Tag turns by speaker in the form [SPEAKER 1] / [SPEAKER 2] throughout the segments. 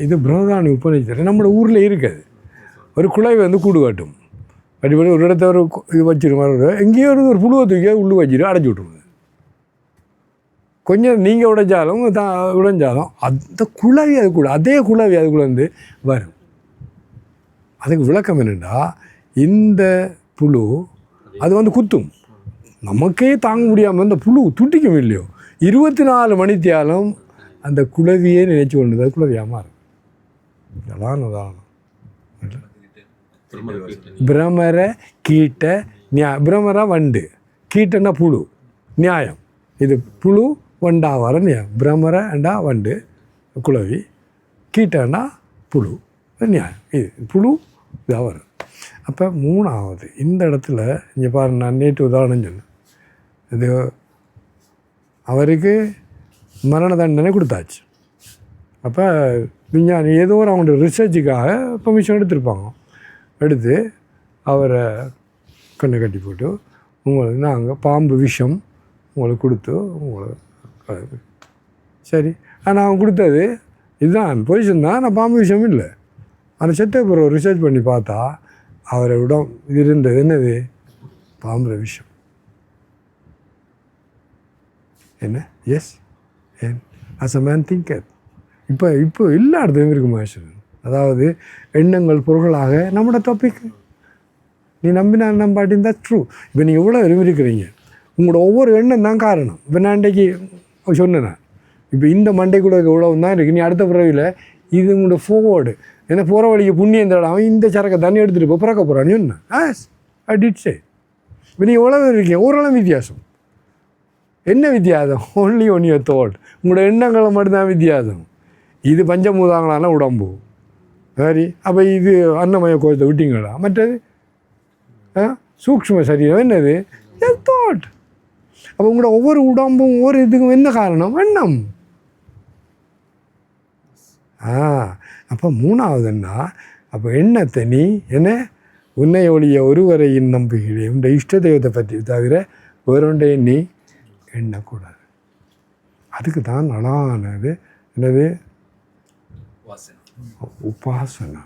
[SPEAKER 1] இது பிரம்மதானி உபநிஷத்து நம்மளோட ஊரில் இருக்காது. ஒரு குழாய் வந்து கூடு காட்டும், அடிப்படை ஒரு இடத்த ஒரு இது வச்சிருமாரு, எங்கேயோ ஒரு புழுவை தூக்கி உள்ளு வச்சிட்டு அடைச்சி விட்ருவாங்க. கொஞ்சம் நீங்கள் உடைஞ்சாலும் உடைஞ்சாலும் அந்த குழாவி அது கூட அதே குழாவி அதுக்குள்ளே வந்து வரும். அதுக்கு விளக்கம் என்னென்னா, இந்த புழு அது வந்து குத்தும், நமக்கே தாங்க முடியாமல் இந்த புழு துட்டிக்கும் இல்லையோ, 24 மணித்தியாலும் அந்த குழவியே நினைச்சு கொண்டு அது குழவியாக மாறும். இதெல்லாம் உதாரணம். பிரமர கீட்ட பிரமரா வண்டு, கீட்டன்னா புழு, நியாயம். இது புழு வண்டா வர நியாயம். பிரமரண்டா வண்டு குழவி, கீட்டன்னா புழு நியாயம். இது புழு இதாக வரும். அப்போ மூணாவது இந்த இடத்துல இங்கே பாருங்க, நான் நேற்று உதாரணம் சொன்னேன். இது அவருக்கு மரண தண்டனை கொடுத்தாச்சு. அப்போ விஞ்ஞானி ஏதோ ஒரு அவங்களோட ரிசர்ச்சுக்காக பெர்மிஷன் எடுத்திருப்பாங்க. எடுத்து அவரை கண்ணை கட்டி போட்டு உங்களுக்கு நாங்கள் பாம்பு விஷம் உங்களுக்கு கொடுத்து உங்களுக்கு சரி. ஆனால் அவன் கொடுத்தது இதுதான் பொசிஷன் தான், நான் பாம்பு விஷயம் இல்லை. ஆனால் செத்த பிறகு ரிசர்ச் பண்ணி பார்த்தா அவரை விட இது இருந்தது என்னது, பாம்பு விஷம். என்ன எஸ் ஏன் அஸ் அ மேன் திங்கர். இப்போ எல்லா இடத்துலையும் இருக்கு மனுஷன். அதாவது எண்ணங்கள் பொருள்களாக நம்மளோட டாபிக். நீ நம்பினா நம்பாட்டின் தான் ட்ரூ. இப்போ நீங்கள் எவ்வளோ விரும்பியிருக்கிறீங்க, உங்களோட ஒவ்வொரு எண்ணம் தான் காரணம். இப்போ நான் அன்றைக்கு சொன்னேன், இப்போ இந்த மண்டை கூட எவ்வளோ தான் இருக்குது, நீ அடுத்த பிறவியில் இது உங்களோட ஃபோர்வேர்டு. ஏன்னா போகிற வழிக்கு புண்ணியம் தடாமல் இந்த சரக்கை தண்ணி எடுத்துகிட்டு போய் பிறக்க போகிறான்னு சொன்னேன். ஐ டிட் சே. இப்போ நீங்கள் எவ்வளோ இருக்கீங்க, ஓரளவு வித்தியாசம். என்ன வித்தியாசம்? Only one your thought. உங்களோட எண்ணங்களை மட்டும்தான் வித்தியாசம். இது பஞ்சமூதாங்களான உடம்பு சரி. அப்போ இது அன்னமய கோஷத்தை விட்டீங்களா? மற்றது சூக்ஷ்ம சரீரம் என்னது, தாட். அப்போ உங்களோட ஒவ்வொரு உடம்பும் ஒவ்வொரு இதுக்கும் என்ன காரணம், எண்ணம். அப்போ மூணாவதுன்னா, அப்போ எண்ணத்தை நீ என்ன உன்னை ஒழிய ஒருவரையின் நம்புகிறேன், இந்த இஷ்ட தெய்வத்தை பற்றி தவிர வேறொன்றையை நீ எண்ணக்கூடாது. அதுக்கு தான் நலானது என்னது, உபாசனா.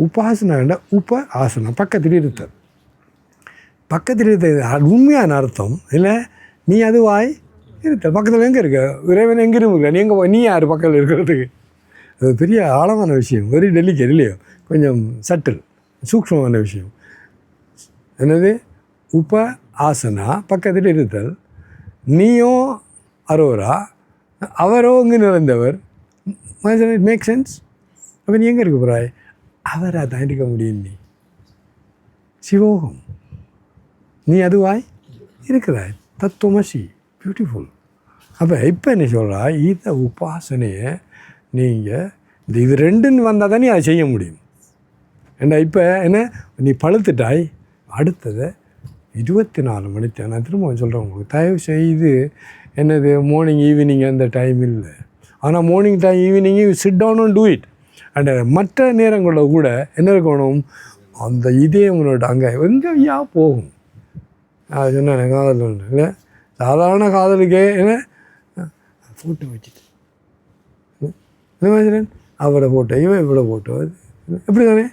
[SPEAKER 1] உபாசனா உப ஆசனா, பக்கத்தில் இருத்தல். பக்கத்தில் இருத்தல் உண்மையான அர்த்தம் இல்லை, நீ அதுவாய் இருத்தல். பக்கத்தில் எங்கே இருக்க, இறைவன் எங்கே இருக்க, நீ எங்கே நீ யார் பக்கத்தில் இருக்கிறதுக்கு? அது பெரிய ஆழமான விஷயம், வெரி டெலிகேட் இல்லையோ, கொஞ்சம் சட்டில் சூக்ஷ்மமான விஷயம். என்னது உப ஆசனா, பக்கத்தில் இருத்தல். நீயோ அரோரா, அவரோ இங்கே நிறைந்தவர். It make sense. அப்போ நீ எங்கே இருக்க போகிறாய், அவரை தான் இருக்க முடியும். நீ சிவோகம், நீ அதுவாய் இருக்கிறாய், தத்துவமசி, பியூட்டிஃபுல். அப்போ இப்போ என்ன சொல்கிறா, இந்த உபாசனையை நீங்கள் இது ரெண்டுன்னு வந்தால் தான் நீ அதை செய்ய முடியும். ஏன்னா இப்போ என்ன, நீ பழுத்துட்டாய், அடுத்ததை 24 மணிக்கு நான் திரும்ப சொல்கிறேன் உங்களுக்கு, தயவு செய்து என்னது மார்னிங் ஈவினிங் அந்த டைம் இல்லை. ஆனால் morning time evening sit down and do it. And மற்ற நேரங்களில் கூட என்ன இருக்கணும், அந்த இதே உங்களோட அங்கே எங்கேயா போகும். அது சொன்னேன் காதல் இல்லை, சாதாரண காதலுக்கே என்ன ஃபோட்டோ வச்சுட்டு அவரை ஃபோட்டோ இவன் இவ்வளோ ஃபோட்டோ எப்படி தானே.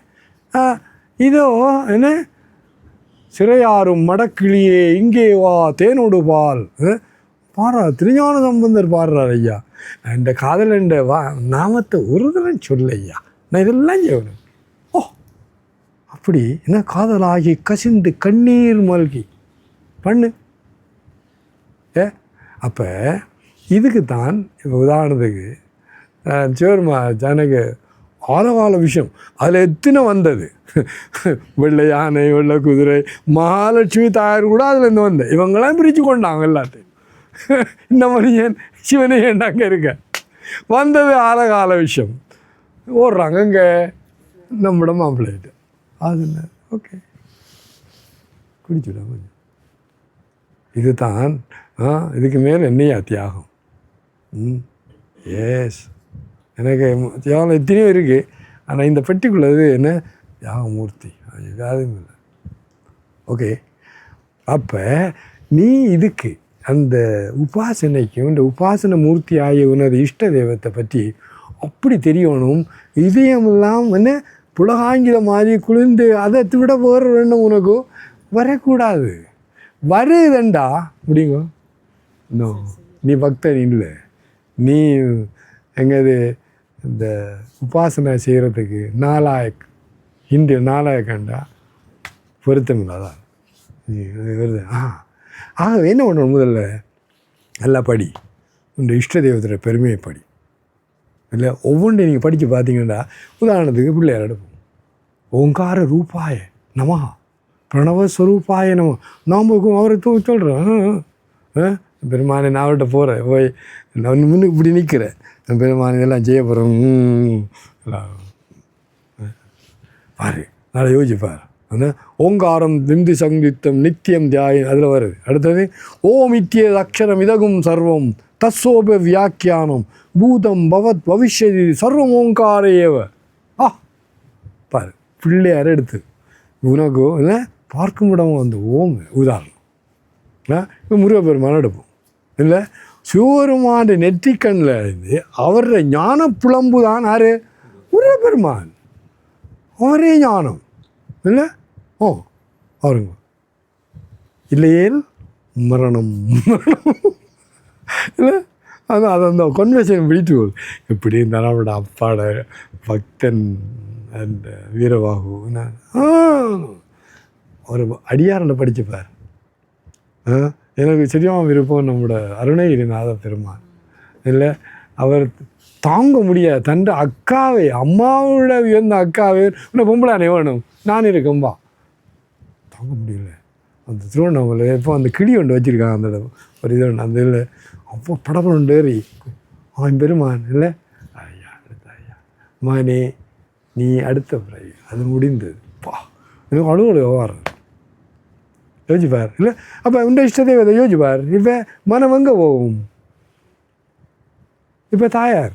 [SPEAKER 1] இதோ என்ன சிறையாரும் மடக்கிளியே இங்கே வா தேனோடு பால் பாடுறா, திருஞான சம்பந்தர் பாடுறார். ஐயா நான் இந்த காதல் என்ற நாமத்தை ஒரு தடவை சொல்ல ஐயா, நான் இதெல்லாம் செய்யணும். ஓ அப்படி என்ன காதலாகி கசிந்து கண்ணீர் மல்கி பண்ணு. அப்போ இதுக்கு தான் இப்போ உதாரணத்துக்கு சேர்மா ஜனக்கு ஆழகால விஷயம் அதில் எத்தனை வந்தது, வெள்ளை யானை வெள்ளை குதிரை மகாலட்சுமி தாயார் கூட அதுலேருந்து வந்த இவங்களாம் பிரித்து கொண்டாங்க எல்லாத்தையும். இந்த மனிதன் சிவனை ஏண்டாங்க இருக்க வந்தது ஆழகால விஷயம். ஓடுறாங்க இங்கே நம்மளோட மாப்பிள்ளைட்டு அது ஓகே குடிச்சுடா கொஞ்சம். இது தான் இதுக்கு மேலே என்னையா தியாகம். எஸ் எனக்கு தியாகம் எத்தனையோ இருக்குது. ஆனால் இந்த பெட்டிக்குள்ளது என்ன தியாகமூர்த்தி அதுவும் இல்லை. ஓகே அப்போ நீ இதுக்கு அந்த உபாசனைக்கும் இந்த உபாசன மூர்த்தி ஆகிய உனது இஷ்ட தெய்வத்தை பற்றி அப்படி தெரியணும். இதயமெல்லாம் என்ன புலகாங்கில மாதிரி குளிர்ந்து அதை விட வேறு எண்ணம் உனக்கு வரக்கூடாது. வருதண்டா முடியுங்க. இன்னும் நீ பக்தன் இல்லை, நீ எங்கேது இந்த உபாசனை செய்கிறதுக்கு இந்திய நாலாயக்கண்டா பொருத்தம் இல்லாதான் வருது. ஆகவே என்ன பண்ணணும், முதல்ல நல்லா படி, இந்த இஷ்ட தெய்வத்தோட பெருமையை படி. இல்லை ஒவ்வொன்றையும் நீங்கள் படித்து பார்த்தீங்கன்னா, உதாரணத்துக்கு பிள்ளையார் எடுப்போம். ஓங்கார ரூபாய நமஹா பிரணவஸ்வரூபாய நம. நாம்புக்கும் அவரை சொல்கிறேன், பெருமானை நான் அவர்கிட்ட போகிறேன், போய் நான் முன்னுக்கு இப்படி நிற்கிறேன், பெருமானை இதெல்லாம் செய்ய போகிறேன் பாரு, நல்லா யோசிப்பார். அந்த ஓங்காரம் திந்து சங்கித்தம் நித்தியம் தியாயம் அதில் வருது. அடுத்தது ஓம் இத்திய அக்ஷரம் இதகும் சர்வம் தத்சோப வியாக்கியானம் பூதம் பவத் பவிஷ்யதி சர்வம் ஓங்காரேவ. பாரு, பிள்ளையார் எடுத்து உனக்கு இல்லை பார்க்கும் இடம் அந்த ஓம் உதாரணம். இப்போ முருகப்பெருமான் எடுப்போம். இல்லை சிவபெருமான் நெற்றிக்கண்ணில் இருந்து அவருடைய ஞான புலம்பு தான் யார்? முருகப்பெருமான். அவரே ஞானம் இல்லை. அவருங்க இல்லையேல் மரணம் இல்லை. அது அந்த கொன்வெர்சேஷன் பிடித்து போகுது. எப்படி இருந்தாலும் அவரோட அப்பாட பக்தன் அந்த வீரபாகு அவர் அடியாரில் படிச்சுப்பார். எனக்கு சரியான விருப்பம் நம்மளோட அருணகிரிநாத பெருமான். இல்லை அவர் தாங்க முடியாது தன் அக்காவை, அம்மாவோட உயர்ந்த அக்காவே இன்னும் பொம்பளானே வேணும் நான் இருக்கேன்பா, தாங்க முடியல. அந்த திருவண்ணாமலை இப்போ அந்த கிளி ஒன்று வச்சுருக்காங்க, அந்த ஒரு இது ஒன்று, அந்த இதில் அப்போ படப்படம் ஒன்று ஏறி அவன் பெருமான் இல்லை ஐயா அடுத்த ஐயா மானே நீ அடுத்த பிறகு அது முடிந்தது பா, எனக்கு அழுவோட விவகாரம் யோசிப்பார். இல்லை அப்போ இந்த இஷ்டத்தை அதை யோசிப்பார். இப்போ மனம் எங்கே போகும்? இப்போ தாயார்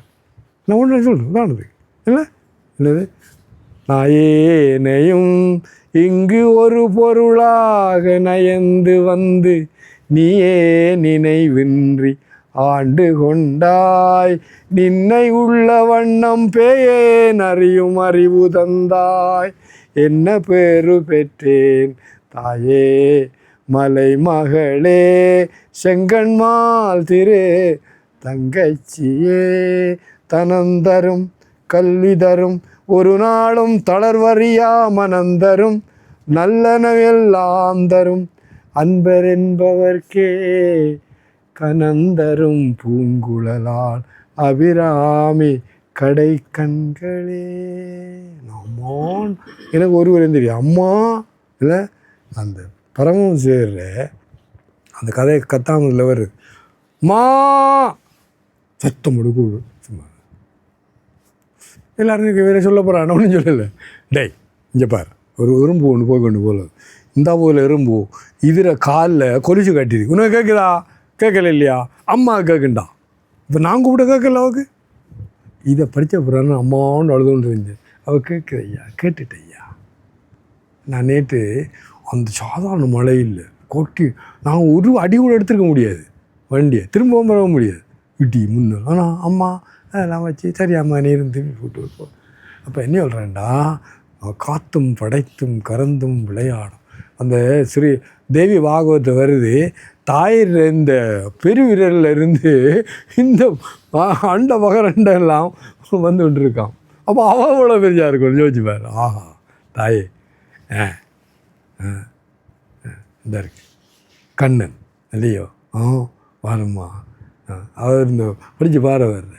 [SPEAKER 1] நான் ஒன்று சொல்கிறேன் உதாரணத்துக்கு இல்லை என்னது, நாயேனையும் இங்கு ஒரு பொருளாக நயந்து வந்து நீயே நினைவின்றி ஆண்டு கொண்டாய், நின்னை உள்ள வண்ணம் பேயேன் அறியும் அறிவு தந்தாய், என்ன பேரு பெற்றேன் தாயே மலை மகளே செங்கண்மால் திரு தங்கச்சியே, தனந்தரும் கல்வி தரும் ஒரு நாளும் தளர்வறியா மனந்தரும் நல்லனவெல்லாம் தரும் அன்பர் என்பவர்க்கே கனந்தரும் பூங்குழலால் அபிராமி கடை கண்களே. அம்மான் எனக்கு ஒருவர் தெரியும் அம்மா இல்லை. அந்த பரமம் சேர்ற அந்த கதையை கத்தாமல் வருது மா சத்தம் முடுக்கு சும்மா எல்லாரும் வேறு சொல்ல போகிறான் ஒன்றும் சொல்லலை. டேய் இங்கே பார், ஒரு எறும்பு ஒன்று போய் கொண்டு போகல, இந்த போல் எறும்பு இதில் காலில் கொலிச்சு கட்டிது, உனக்கு கேட்குதா? கேட்கல இல்லையா? அம்மா கேட்குண்டா. இப்போ நான் கூப்பிட கேட்கல அவருக்கு. இதை படித்த பிறகு அம்மான்னு அழுதுன்னு இருந்தேன். அவள் கேட்குற ஐயா கேட்டுட்டையா. நான் நேற்று அந்த சாதாரண மழையில் கொட்டி நாங்கள் ஒரு அடி கூட எடுத்துருக்க முடியாது, வண்டியை திரும்பவும் வர முடியாது, இட்டி முன்னு. ஆனால் அம்மா அதெல்லாம் வச்சு சரி அம்மா நீரும் திரும்பி போட்டு வைப்போம். அப்போ என்ன சொல்கிறேன்டா, காத்தும் படைத்தும் கறந்தும் விளையாடும். அந்த ஸ்ரீ தேவி பாகவத்தை வருது, தாயிர் இந்த பெருவிரலில் இருந்து இந்த அண்ட மகரண்டெல்லாம் வந்து கொண்டிருக்கான். அப்போ அவன் அவ்வளோ பெரியா இருக்கும் யோசிச்சுப்பார். ஆஹா தாயே இந்த இருக்கு கண்ணன் இல்லையோ வாரம்மா அவர் இந்த படித்து பாரு வர்ற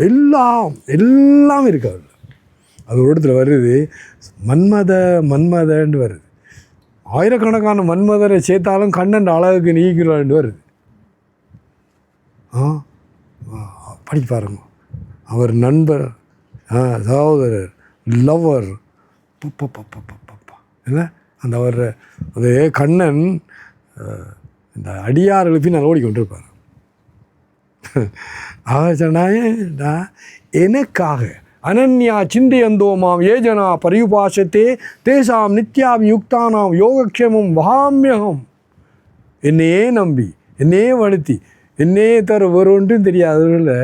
[SPEAKER 1] எல்லாம் இருக்கு அவர். அது ஒரு இடத்துல வருது மன்மதன்னு வருது. ஆயிரக்கணக்கான மன்மதரை சேர்த்தாலும் கண்ணன் அழகுக்கு நீக்கிறான்னு வருது. படித்து பாருங்க. அவர் நண்பர், சகோதரர், லவ்வர் என்ன அந்த அவர் அது கண்ணன் இந்த அடியார்களுக்கு நான் ஓடிக்கொண்டிருப்பார். சொன்னா எனக்காக அனன்யா சிந்தையந்தோமாம் ஏஜனா பரியுபாசத்தே தேசாம் நித்யாபியுக்தானாம் யோகக்ஷேமம் வகாமியகம். என்னையே நம்பி என்னையே வழுத்தி என்னையே தர வரும்ன்றும் தெரியாதவர்களை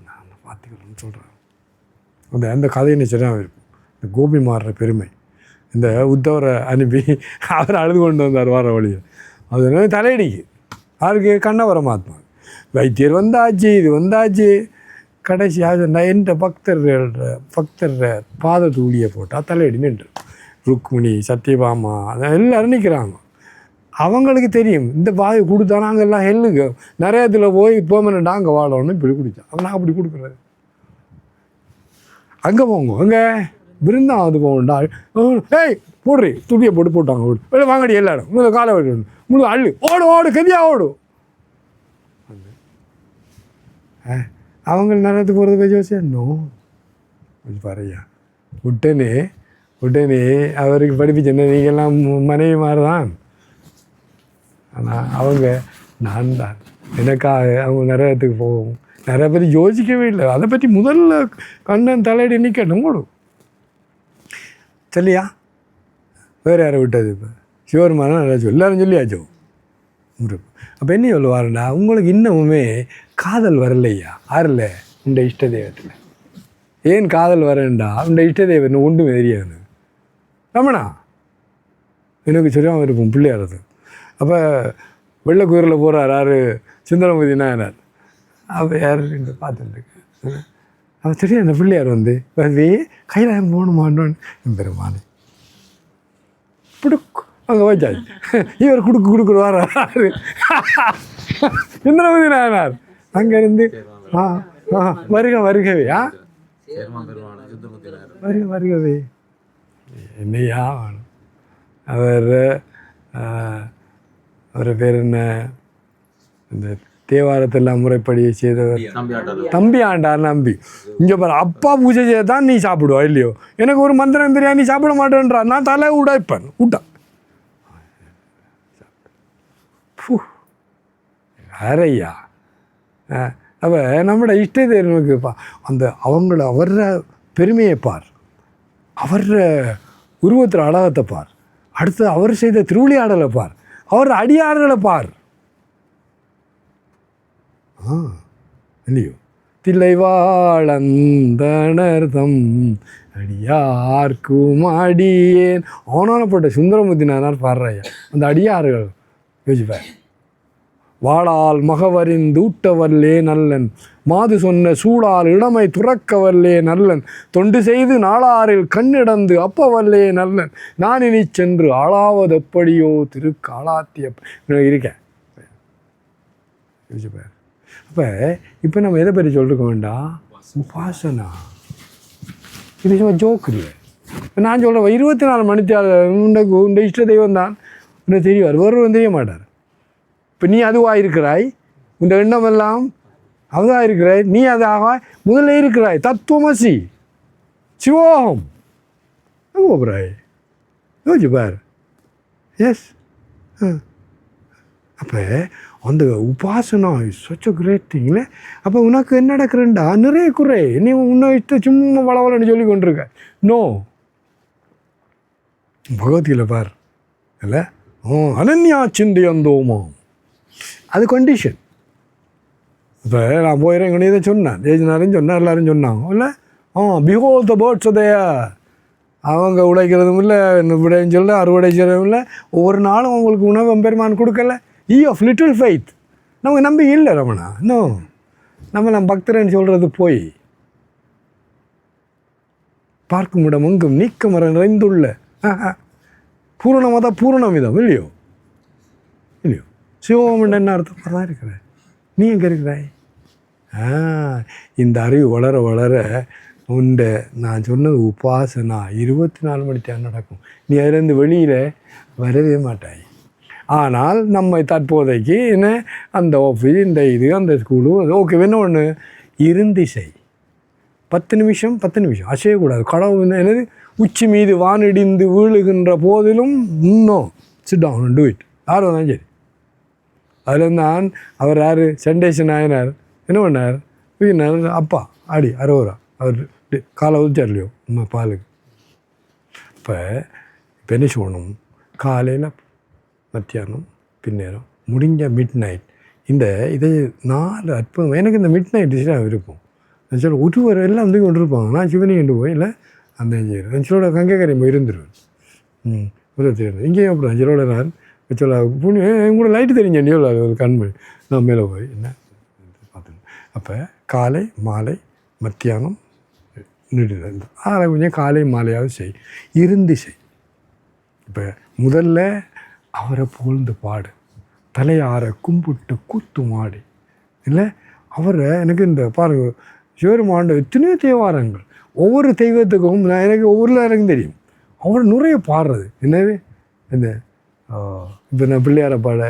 [SPEAKER 1] நான் பார்த்துக்கணும்னு சொல்கிறேன். அந்த கதையை நிச்சயம் இருக்கும். இந்த கோபி மாறுற பெருமை, இந்த உத்தவரை அனுப்பி அவர் அழுது கொண்டு வந்தார் வார வழியில். அது தலையடிக்கு யாருக்கு? கண்ணவர மகாத்மா. வைத்தியர் வந்தாச்சு, இது வந்தாச்சு. கடைசியாக நான் எந்த பக்தர் பாத தூளியை போட்டால் தலையடி நின்று ருக்மிணி, சத்யபாமா எல்லோரும் நிற்கிறாங்க. அவங்களுக்கு தெரியும் இந்த பாதை கொடுத்தா நாங்கள் எல்லாம் ஹெல்லுங்க நிறையத்தில் போய் பெர்மனெண்ட் அங்கே வாழணும்னு இப்படி குடித்தோம். அவன் நான் அப்படி கொடுக்குறது. அங்கே போங்க, அங்கே விருந்தாவது போகண்டா. ஏய் போடுறி துடியை போட்டாங்க. ஓடு வாங்கடி எல்லாரும் முழு காலை விடணும், முழு அள்ளு ஓடு கதியா ஓடும். அவங்க நேரத்துக்கு போகிறது போய் யோசிச்சு இன்னும் கொஞ்சம் பாருயா. உடனே அவருக்கு படிப்பிச்சேன், நீங்கள்லாம் மனைவி மாதிரிதான். ஆனால் அவங்க நான் தான் எனக்காக அவங்க நிறையத்துக்கு போகும். நிறைய பேர் யோசிக்கவே இல்லை அதை பற்றி. முதல்ல கண்ணன் தலையடி நிற்கணும் ஓடும். சரியா? வேறு யாரை விட்டது? இப்போ சிவருமான நல்லா எல்லோரும் சொல்லியாச்சோ. அப்போ என்ன சொல்லுவாருண்டா, உங்களுக்கு இன்னமுமே காதல் வரலையா? ஆறல உண்ட இஷ்ட தெய்வத்தில். ஏன் காதல் வரேன்டா? உண்ட இஷ்ட தெய்வம் ஒன்றும் தெரியாது. ரமணா எனக்கு சரியாக இருக்கும் பிள்ளையாரது. அப்போ வெள்ளைக்குயிரில் போகிறார் யார்? சுந்தரமூர்த்தி நாயனார். அப்போ யார் பார்த்துட்டுருக்கு. அவன் சரியா அந்த பிள்ளையார் வந்து கையில் போகணுமான்னு பெருமானே புடுக் அங்கே வச்சாச்சு. இவர் கொடுக்குறாரு சுந்தரமூர்த்தி நாயனார். அங்கேருந்து வருகவே வருகவே என்னையா வேணும். அவர் பேர் என்ன? இந்த தேவாரத்தெல்லாம் முறைப்படி செய்தவர் தம்பி ஆண்டார். நம்பி இங்கே பாரு, அப்பா பூஜை செய்ய தான் நீ சாப்பிடுவா இல்லையோ? எனக்கு ஒரு மந்திரம் தெரியா, நீ சாப்பிட மாட்டேன்றா. நான் தலை உடைப்பேன் விட்டான். அரையா அப்போ நம்மளோட இஷ்ட தேர்வுக்குப்பா அந்த அவர பெருமையை பார், அவர் உருவத்தில் அழகத்தை பார், அடுத்து அவர் செய்த திருவிளையாடலை பார், அவர் அடியார்களை பார். இல்லையோ? தில்லைவாழந்தனர்தம் அடியார்க்கும் அடியேன் அவனானப்பட்ட சுந்தரமூர்த்தி நாயனார் பாடுறாயா. அந்த அடியார்கள் யோசிப்பார். வாளால் மகவரிந்து ஊட்டவல்லே நல்லன், மாது சொன்ன சூடால் இளமை துறக்கவல்லே நல்லன், தொண்டு செய்து நாளாரில் கண்ணிடந்து அப்பவல்லே நல்லன், நான் இனி சென்று ஆளாவது எப்படியோ திருக்காளாத்திய இருக்கேன். யோசிப்பார். அப்போ இப்போ நம்ம எதை பற்றி சொல்லிருக்க வேண்டாம்? உபாசனா. இது சும்மா ஜோக்கு இல்லை. நான் சொல்கிறேன் 24 மணித்தாள் உண்ட இஷ்ட தெய்வம் தான் உன்னை தெரிவார், ஒருவரும் தெரிய மாட்டார். இப்போ நீ அதுவாக இருக்கிறாய், உன் எண்ணம் எல்லாம் அதுவாக இருக்கிறாய், நீ அதாக முதல்ல இருக்கிறாய். தத்துவமசி சிவோகம் போகிறாய். யோசிச்சு பார். எஸ். அப்போ அந்த உபாசனா சொச்ச கிரேட் திங்ல. அப்போ உனக்கு என்ன நடக்கிறேன்டா? நிறைய குறை. நீ உன்னை இஷ்ட சும்மா வளவலன்னு சொல்லி கொண்டிருக்க. நோ, பகவத்கீதை பார் இல்லை? அனன்யா சிந்தியந்தோமா, அது கண்டிஷன். இப்போ நான் போயிடுறேன் இதை சொன்னேன், ஜெயிச்சினாரும் சொன்னேன், எல்லோரும் சொன்னாங்க இல்லை? பிஹோல் த பேர்ட்ஸ் தேர். அவங்க உழைக்கிறதும் இல்லை, விடையும் சொல்ல அறுவடை செய்யறதும் இல்லை. ஒவ்வொரு நாளும் அவங்களுக்கு உணவு பெருமான் கொடுக்கல. Of little faith. நமக்கு நம்பிக்கை இல்லை ரமணா. இன்னும் நம்ம பக்தரன்னு சொல்கிறது போய் பார்க்கும் இடம் எங்கும் நீக்க மரம் நிறைந்துள்ள பூரணமத பூரணமிதம் இல்லையோ? சிவம் என்ன அர்த்தம் தான் இருக்கிற. நீ எங்கே இருக்கிறாய்? இந்த அறிவு வளர வளர உண்ட நான் சொன்னது உபாசனா 24 மணி நேரம் நடக்கும். நீ அதிலேருந்து வெளியில் வரவே மாட்டாய். ஆனால் நம்ம தற்போதைக்கு என்ன அந்த ஆஃபீஸ், இந்த இது, அந்த ஸ்கூலு, ஓகே என்ன ஒன்று இருந்திசை 10 நிமிஷம் அசையக்கூடாது. கடவுள் என்னது உச்சி மீது வானிடிந்து வீழுகின்ற போதிலும் இன்னும் சிட் டவுன் டூ இட். யார் வந்தாலும் சரி. அதில் நான் அவர் யார்? செண்டேசன் நாயனார் என்ன பண்ணார்? அப்பா ஆடி 60 ரூபா அவர் காலை உதிச்சார் இல்லையோ நம்ம பாலுக்கு. இப்போ என்ன சொல்லணும்? காலையில், மத்தியானம், பின்னேரம், முடிஞ்ச மிட் நைட். இதை 4 அற்புதம். எனக்கு இந்த மிட் நைட் டிஷ்ஷாக இருக்கும். சொல்ல ஒருவர் எல்லாம் வந்து கொண்டிருப்பாங்க. நான் சிவனை கொண்டு போய் இல்லை அந்த செய்கிறேன் சொல்லோட கங்கைக்கரை போய் இருந்துருவேன். தெரியும் இங்கேயும் அப்படி அஞ்சலோட நான் சொல்ல புண்ணி கூட லைட்டு தெரிஞ்சேன்டியோ இல்லை ஒரு கண்மணி நான் மேலே போய் என்ன பார்த்துக்கணும். அப்போ காலை மாலை மத்தியானம் நிடுதல் அதில் கொஞ்சம் காலை மாலையாவது செய், இருந்து செய். இப்போ முதல்ல அவரை புகழ்ந்து பாடு, தலையார கும்பிட்டு கூத்து மாடு இல்லை அவரை. எனக்கு இந்த பாருங்க சிவருமாண்ட எத்தனையோ தேவாரங்கள், ஒவ்வொரு தெய்வத்துக்கும் நான் எனக்கு ஒவ்வொரு எனக்கும் தெரியும். அவர் நிறைய பாடுறது என்னது இந்த இப்போ நான் பிள்ளையார பாட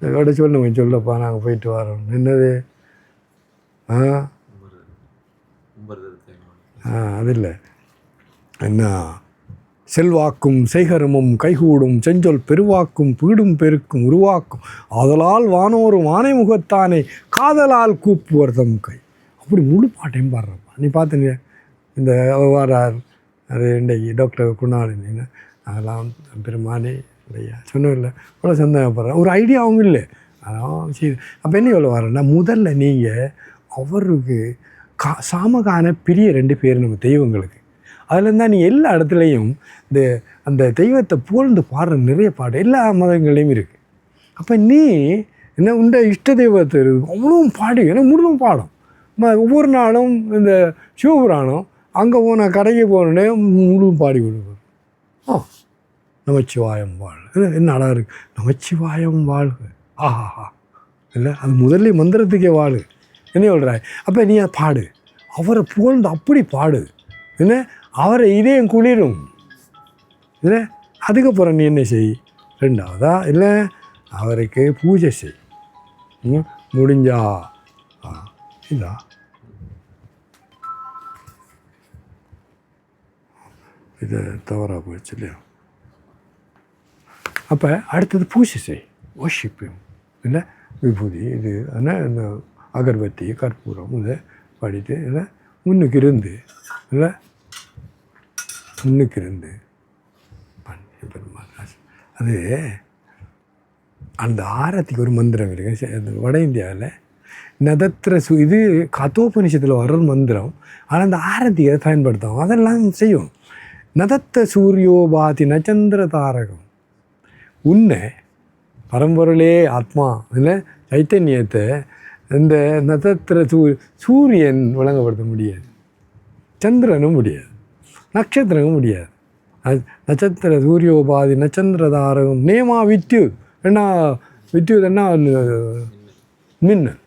[SPEAKER 1] விட சொல்லப்பா நாங்கள் போயிட்டு வரோம் என்னது அது இல்லை என்ன செல்வாக்கும் செய்கரமும் கைகூடும் செஞ்சொல் பெருவாக்கும் பீடும் பெருக்கும் உருவாக்கும் ஆதலால் வானோரும் ஆனை முகத்தானே காதலால் கூப்புவர் தம் கை. அப்படி முழு பாட்டையும் பாடுறப்பா. நீ பார்த்துங்க இந்த வாரார் அது இன்றைக்கு டாக்டர் குணாலின்னு அதெல்லாம் பெருமானே இல்லையா சொன்னதில்லை இவ்வளோ சந்தேகப்படுறேன். ஒரு ஐடியாவும் இல்லை. அதான் சரி. அப்போ என்ன எவ்வளோ வரேன்னா முதல்ல நீங்கள் அவருக்கு சாமகான பிரிய 2 பேர் நம்ம தெய்வங்களுக்கு. அதில் இருந்தால் நீ எல்லா இடத்துலையும் இந்த அந்த தெய்வத்தை புகழ்ந்து பாடுற நிறைய பாடு எல்லா மதங்களையும் இருக்குது. அப்போ நீ என்ன உண்ட இஷ்ட தெய்வத்தை அவ்வளோ பாடி ஏன்னா முழுதும் பாடம். ஒவ்வொரு நாளும் இந்த சிவபுராணம் அங்கே போன கடைக்கு போனோடனே முழுதும் பாடி கொடுப்போம். நமச்சிவாயம் வாழ் என்ன அழகாக இருக்குது. நமச்சிவாயம் வாழ்க ஆஹாஹா இல்லை அது முதல்ல மந்திரத்துக்கே வாழு என்ன சொல்கிறாய். அப்போ நீ அதை பாடு, அவரை புகழ்ந்து அப்படி பாடு என்ன அவரை இதயம் குளிரும் இல்லை. அதுக்கப்புறம் நீ என்ன செய், 2வதா இல்லை அவருக்கு பூஜை செய். முடிஞ்சா இதா இது தவறாக போயிடுச்சு இல்லையா. அப்போ அடுத்தது பூஜை செய், வர்ஷிப்பையும் இல்லை விபூதி இது ஆனால் இந்த அகர்பத்தி கற்பூரம் இதை படித்து இல்லை முன்னுக்கு இருந்து இல்லை முன்னுக்கு இருந்து அது அந்த ஆரத்திக்கு ஒரு மந்திரம் இருக்குது வட இந்தியாவில் நதத்திர இது கதோபனிஷத்தில் வர்ற மந்திரம். ஆனால் அந்த ஆரத்தியை பயன்படுத்தும் அதெல்லாம் செய்யும். நதத்த சூரியோபாதி நச்சந்திர தாரகம் உன்னை பரம்பொருளே ஆத்மா இல்லை சைத்தன்யத்தை இந்த நட்சத்திர சூரியன் விளங்கப்படுத்த முடியாது, சந்திரனும் முடியாது, நட்சத்திரமும் முடியாது. நட்சத்திர சூரியோபாதி நட்சத்திர தாரகம் நேமா வித்யுத் என்ன வித்யுத் என்ன மின்னல்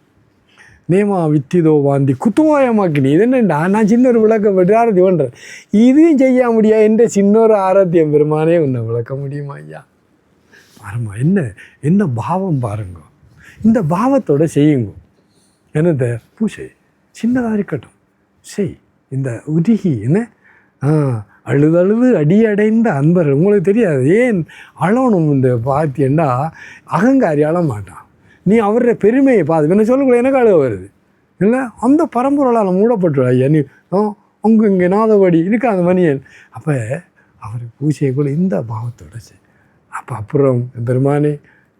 [SPEAKER 1] நேமா வித்தியதோ வாந்தி குத்துவாயமாக்கினி. இது என்னண்டா நான் சின்ன ஒரு விளக்கப்பட்டு ஆரத்தி பண்ணுறேன். இதையும் செய்ய முடியாது என்ற சின்ன ஒரு ஆராத்தியம் பெருமானே உன்னை விளக்க முடியுமா ஐயா? பாருமா என்ன என்ன பாவம் பாருங்க. இந்த பாவத்தோடு செய்யுங்க. என்னது பூசை சின்னதாக இருக்கட்டும் செய். இந்த உருகி என்ன அழுதழுது அடியடைந்த அன்பர் உங்களுக்கு தெரியாது ஏன் அழணும். இந்த பார்த்தியண்டா அகங்காரி அழ மாட்டான். நீ அவருடைய பெருமையை பார்த்து என்ன சொல்லக்கூட எனக்கு அழுக வருது இல்லை அந்த பரம்பொருளால் மூடப்பட்டு ஐயா நீ அங்கே இங்கே நாதபடி இருக்கா அந்த மணியன். அப்போ அவர் பூஜையை கூட இந்த பாவத்தோட செய். அப்போ அப்புறம் பெருமானே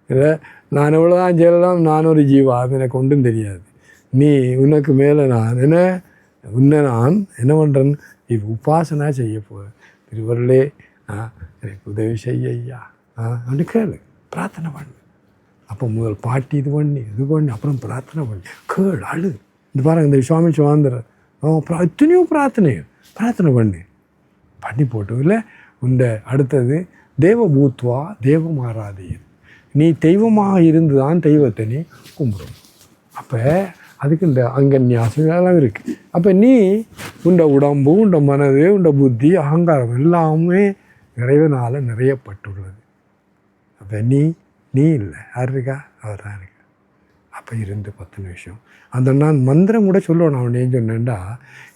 [SPEAKER 1] இல்லை நான் எவ்வளோதான் செய்யலாம், நான் ஒரு ஜீவா அது எனக்கு ஒன்றும் தெரியாது. நீ உனக்கு மேலே நான் என்ன உன்னை நான் என்ன பண்ணுறேன்னு உபாசனா செய்ய போகிறேன். திருவருளே எனக்கு உதவி செய்ய ஐயா அப்படி கேளு, பிரார்த்தனை பண்ணு. அப்போ முதல் பாட்டி இது பண்ணி அப்புறம் பிரார்த்தனை பண்ணி கேள் அழு. இந்த பாருங்க இந்த சுவாமி சுவாந்திரர் எத்தனையோ பிரார்த்தனை பண்ணி போட்டு இல்லை உண்ட அடுத்தது தேவபூத்வா தேவமாராதீர். நீ தெய்வமாக இருந்து தான் தெய்வத்தை நீ கும்பிடும். அப்போ அதுக்கு இந்த அங்கன்யாசம் இதெல்லாம் இருக்குது. அப்போ நீ உண்ட உடம்பு உண்ட மனது உண்ட புத்தி அகங்காரம் எல்லாமே இறைவனால் நிறையப்பட்டுள்ளது. அப்போ நீ இல்லை யார் இருக்கா, அவர் தான் இருக்கா. அப்போ இருந்து 10 நிமிஷம் அந்த நான் மந்திரம் கூட சொல்லணும். அவன் ஏன் சொன்னேன்டா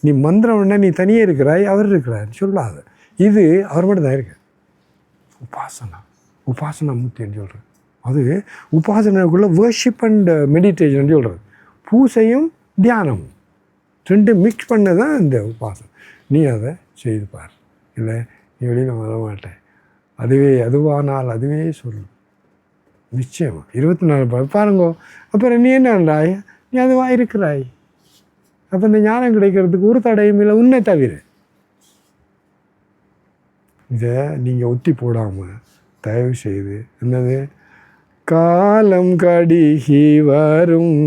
[SPEAKER 1] நீ மந்திரம் வேணா நீ தனியே இருக்கிறாய் அவர் இருக்கிறார் சொல்லாத. இது அவர் மட்டும் தான் இருக்கு. உபாசனா மூர்த்தின்னு சொல்கிறேன். அது உபாசனைக்குள்ளே வர்ஷிப் அண்ட் மெடிடேஷன் சொல்கிறது. பூசையும் தியானமும் 2 மிக்ஸ் பண்ண தான் இந்த உபாசனை. நீ அதை செய்து பார். இல்லை நீ வெளியில் வர மாட்டேன். அதுவானால் அதுவே சொல்லும் நிச்சயமாக 24 பாருங்கோ. அப்புறம் நீ என்னண்டாய், நீ அதுவாக இருக்கிறாய். அப்போ இந்த ஞானம் கிடைக்கிறதுக்கு ஒரு தடையும் இல்லை உன்னை தவிர. இதை நீங்கள் ஒத்தி போடாமல் தயவு செய்து என்னது காலம் கடிகி வரும்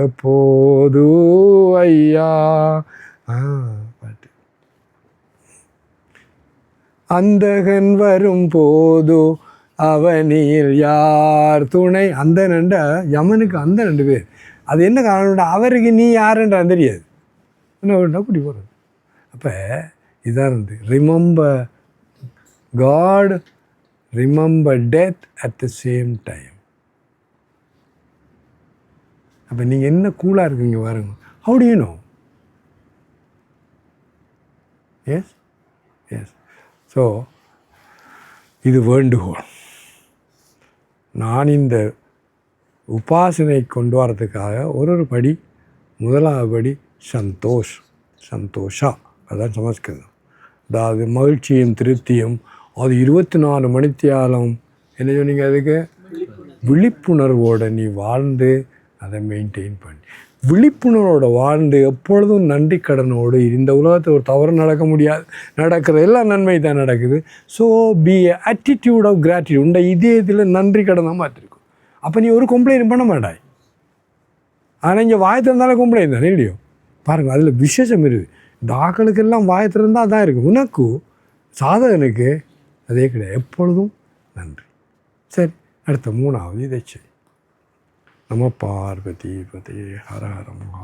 [SPEAKER 1] எப்போது ஐயா பாட்டு அந்தகன் வரும் போதோ அவனில் யார் துணை. அந்த நண்ட யமனுக்கு அந்த 2 பேர். அது என்ன காரணம்டா, அவருக்கு நீ யாருன்றா தெரியாது, என்ன அப்படி போகிறது. அப்போ இதான் இருந்து remember God, remember death at the same time. அப்போ நீங்கள் என்ன கூலாக இருக்கீங்க பாருங்க. How do you know? Yes? Yes. So இது வேண்டுகோள். நான் இந்த உபாசனை கொண்டு வரதுக்காக ஒரு படி, முதலாவது படி சந்தோஷா, அதான் சமஸ்கிருதம். அதாவது மகிழ்ச்சியும் திருப்தியும். அது 24 மணித்தியாலம் என்ன சொன்னீங்க, அதுக்கு விழிப்புணர்வோடு நீ வாழ்ந்து அதை மெயின்டைன் பண்ணி, விழிப்புணர்வோடு வாழ்ந்து எப்பொழுதும் நன்றி கடனோடு. இந்த உலகத்தில் ஒரு தவறு நடக்க முடியாது, நடக்கிற எல்லாம் நன்மை தான் நடக்குது. So be attitude of gratitude. உண்ட இதயத்தில் நன்றி கடன் தான் பார்த்துருக்கும். அப்போ நீ ஒரு கம்ப்ளைண்ட் பண்ண மாட்டாய். ஆனால் இங்கே வாய் திறந்தாலும் கம்ப்ளைண்ட் தானே இல்லையோ. பாருங்கள், அதில் விசேஷம் இருக்குது. இந்த ஆக்களுக்கெல்லாம் வாய் திறந்தால் தான் இருக்குது. உனக்கும் சாதகனுக்கு அதே கிடையாது, எப்பொழுதும் நன்றி. சரி, அடுத்த 3வது இதை செய். நம பார்வதி பதே ஹர ஹர மகா.